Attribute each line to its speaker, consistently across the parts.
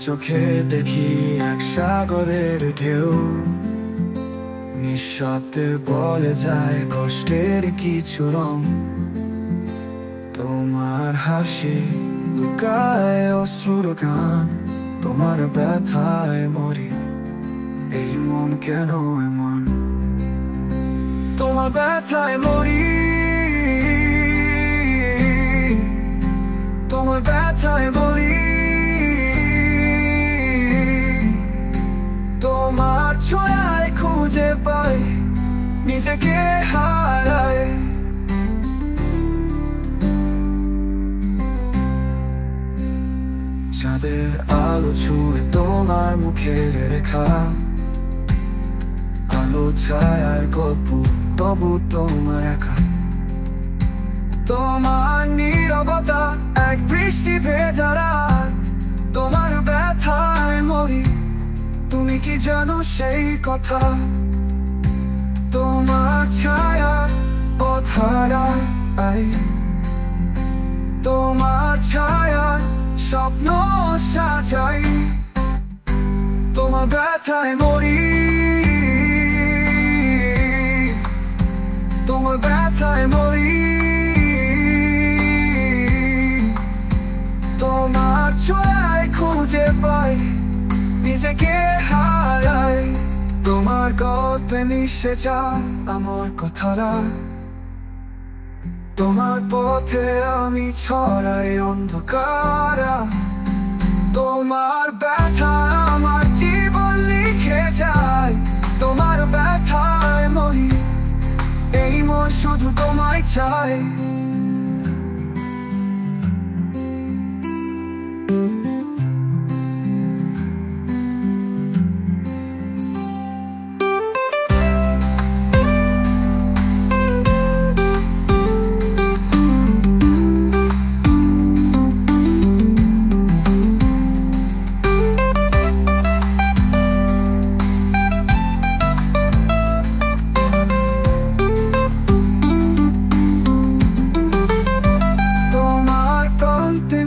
Speaker 1: চোখে দেখি এক সাগরের ঢেউ, নিঃশব্দে বলে যায় কষ্টের কিছু রং। তোমার হাসি লুকায় অশ্রুর গান, তোমার ব্যথায় মরি, এই মন কেন এমন? তোমার ব্যথায় মরি, তোমার ব্যথায় মরি, তোমার ছোঁয়ায় খুঁজে পাই নিজেকে হারাই। চাঁদের আলো ছুঁয়ে তোমার মুখের রেখা, আলো ছায়ার গল্প তবু তোমার একা। তোমার নীরবতা এক বৃষ্টি ভেজা রাত, তোমার ব্যথায় মরি, তুমি কি জানো সেই কথা? তোমার ছায়ার পথ হারাই, তোমার ছায়ার স্বপ্ন সাজাই। তোমার ব্যথায় মরি, তোমার ব্যথায় মরি, তোমার ছোঁয়ায় খুঁজে পাই নিজেকে হারাই। তোমার গল্পে মিশে যায় আমার কথারা, তোমার পথে আমি ছড়াই অন্ধকার। তোমার ব্যথা আমার জীবন লিখে যায়, তোমার ব্যথায় মরি, এই মন শুধু তোমায় চাই।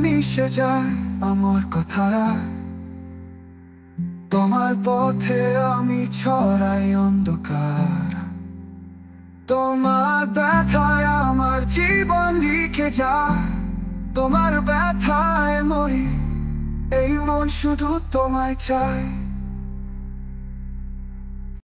Speaker 1: মিশে যায় আমার কথারা, তোমার পথে আমি ছড়াই অন্ধকার। তোমার ব্যথায় আমার জীবন লিখে যায়, তোমার ব্যথায় মরি, এই মন শুধু তোমায় চায়।